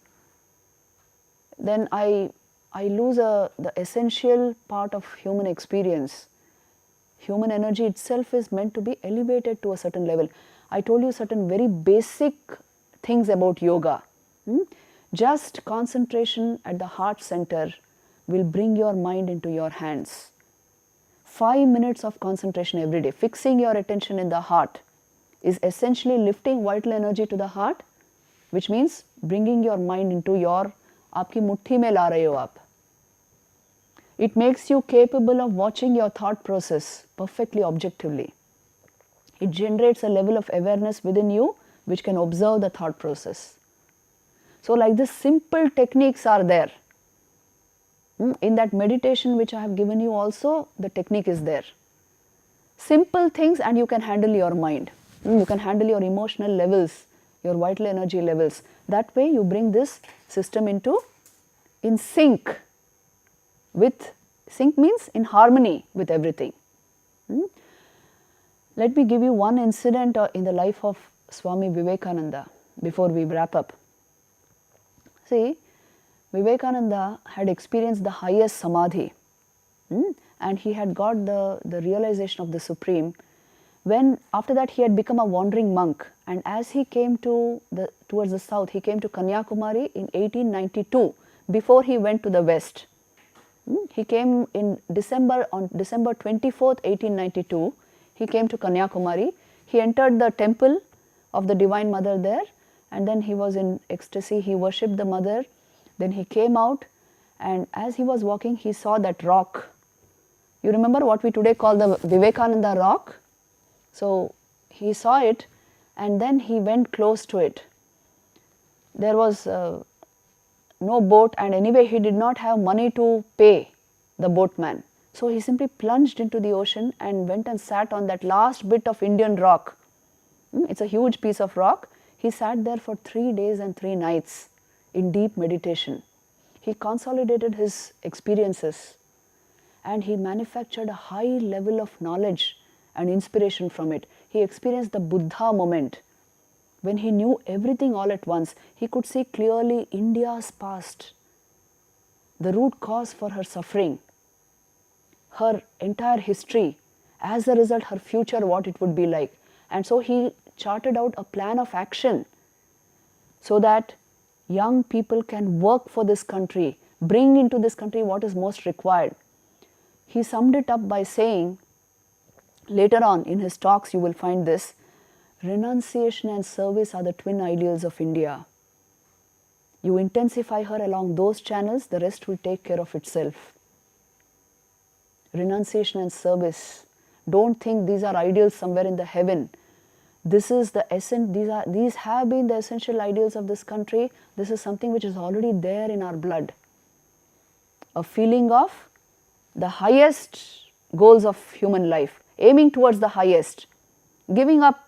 then I lose the essential part of human experience. Human energy itself is meant to be elevated to a certain level. I told you certain very basic things about yoga. Just concentration at the heart center will bring your mind into your hands. 5 minutes of concentration every day, fixing your attention in the heart, is essentially lifting vital energy to the heart, which means bringing your mind into your आपकी मुट्ठी में ला रहे हो आप. It makes you capable of watching your thought process perfectly objectively. It generates a level of awareness within you which can observe the thought process. So, like this, simple techniques are there. In that meditation which I have given you also, the technique is there. Simple things and you can handle your mind. You can handle your emotional levels, your vital energy levels. That way you bring this system in sync with, sync means in harmony with everything. Let me give you one incident in the life of Swami Vivekananda before we wrap up. See, Vivekananda had experienced the highest samadhi and he had got the realization of the Supreme when after that he had become a wandering monk, and as he came towards the south, he came to Kanyakumari in 1892 before he went to the west. He came on December 24th, 1892, he came to Kanyakumari. He entered the temple of the Divine Mother there and then he was in ecstasy, he worshipped the Mother. Then he came out and as he was walking, he saw that rock. You remember what we today call the Vivekananda rock? So he saw it, and then he went close to it. There was no boat, and anyway he did not have money to pay the boatman. So he simply plunged into the ocean and went and sat on that last bit of Indian rock. It's a huge piece of rock. He sat there for 3 days and 3 nights in deep meditation. He consolidated his experiences and he manufactured a high level of knowledge and inspiration from it. He experienced the Buddha moment. When he knew everything all at once, he could see clearly India's past, the root cause for her suffering, her entire history, as a result her future, what it would be like. And so he charted out a plan of action so that young people can work for this country, bring into this country what is most required. He summed it up by saying, later on in his talks you will find this, renunciation and service are the twin ideals of India. You intensify her along those channels, the rest will take care of itself. Renunciation and service. Don't think these are ideals somewhere in the heaven. This is the essence. These have been the essential ideals of this country. This is something which is already there in our blood. A feeling of the highest goals of human life, aiming towards the highest, giving up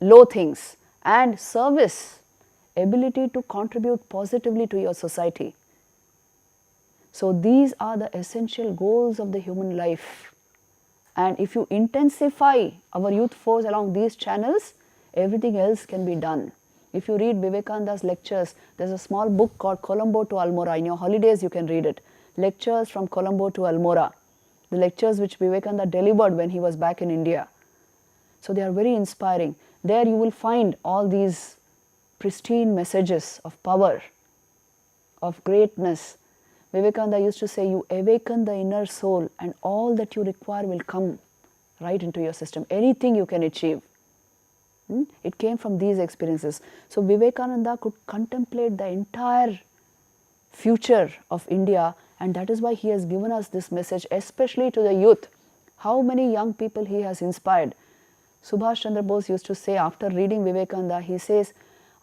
low things, and service, ability to contribute positively to your society. So these are the essential goals of the human life. And if you intensify our youth force along these channels, everything else can be done. If you read Vivekananda's lectures, there's a small book called Colombo to Almora. In your holidays you can read it. Lectures from Colombo to Almora. The lectures which Vivekananda delivered when he was back in India. So they are very inspiring. There you will find all these pristine messages of power, of greatness. Vivekananda used to say, you awaken the inner soul and all that you require will come right into your system. Anything you can achieve. It came from these experiences. So Vivekananda could contemplate the entire future of India, and that is why he has given us this message, especially to the youth. How many young people he has inspired. Subhash Chandra Bose used to say after reading Vivekananda, he says,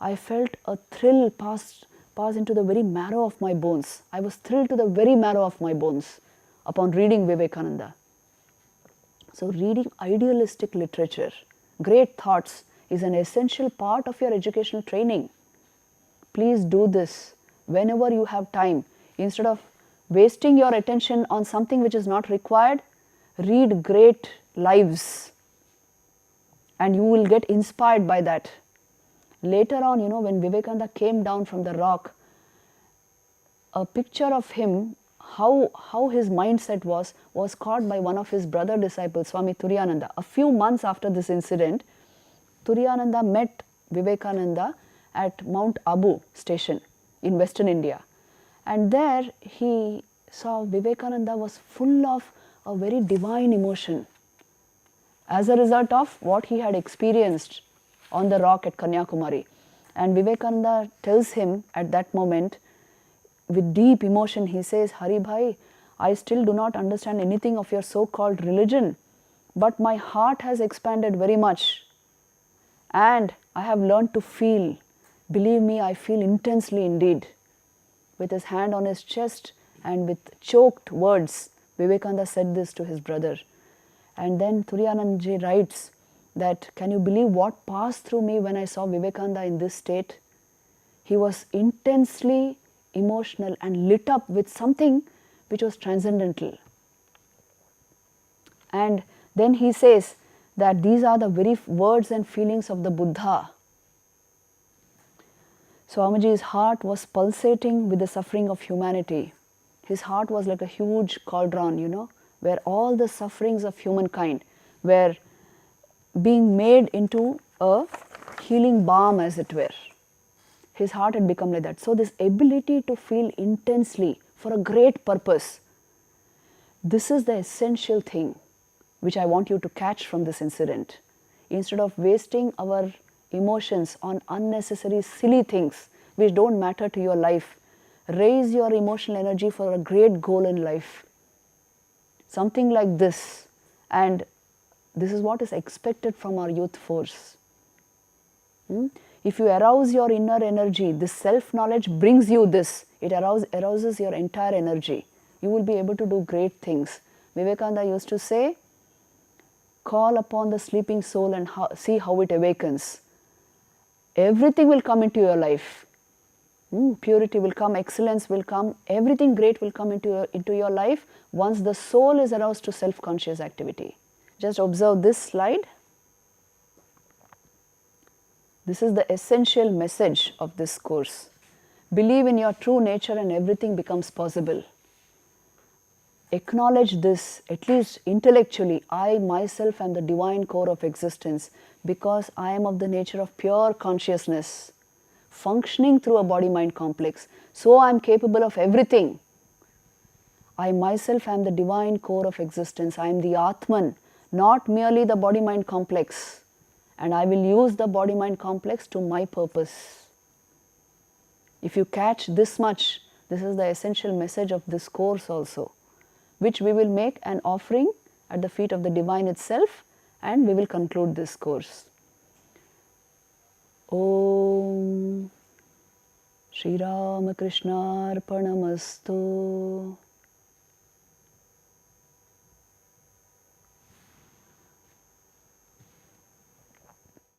I felt a thrill pass into the very marrow of my bones. I was thrilled to the very marrow of my bones upon reading Vivekananda. So reading idealistic literature, great thoughts, is an essential part of your educational training. Please do this whenever you have time. Instead of wasting your attention on something which is not required, read great lives and you will get inspired by that. Later on, when Vivekananda came down from the rock, a picture of him, how his mindset was caught by one of his brother disciples, Swami Turiyananda. A few months after this incident, Turiyananda met Vivekananda at Mount Abu station in Western India. And there he saw Vivekananda was full of a very divine emotion as a result of what he had experienced on the rock at Kanyakumari. And Vivekananda tells him at that moment, with deep emotion, he says, Hari Bhai, I still do not understand anything of your so-called religion, but my heart has expanded very much and I have learned to feel. Believe me, I feel intensely indeed. With his hand on his chest and with choked words, Vivekananda said this to his brother. And then Turiyanandaji writes that, can you believe what passed through me when I saw Vivekananda in this state? He was intensely emotional and lit up with something which was transcendental. And then he says that these are the very words and feelings of the Buddha. Swamiji's heart was pulsating with the suffering of humanity. His heart was like a huge cauldron, where all the sufferings of humankind were being made into a healing balm, as it were. His heart had become like that. So this ability to feel intensely for a great purpose, this is the essential thing which I want you to catch from this incident. Instead of wasting our emotions on unnecessary silly things which don't matter to your life, raise your emotional energy for a great goal in life. Something like this. And this is what is expected from our youth force. If you arouse your inner energy, this self-knowledge brings you this. It arouses your entire energy. You will be able to do great things. Vivekananda used to say, call upon the sleeping soul and see how it awakens. Everything will come into your life. Purity will come, excellence will come, everything great will come into your life once the soul is aroused to self-conscious activity. Just observe this slide. This is the essential message of this course. Believe in your true nature and everything becomes possible. Acknowledge this, at least intellectually. I myself am the divine core of existence because I am of the nature of pure consciousness, functioning through a body-mind complex. So I am capable of everything. I myself am the divine core of existence. I am the Atman, not merely the body-mind complex. And I will use the body-mind complex to my purpose. If you catch this much, this is the essential message of this course also, which we will make an offering at the feet of the Divine itself, and we will conclude this course. Om Shri Ramakrishna Arpanamastu.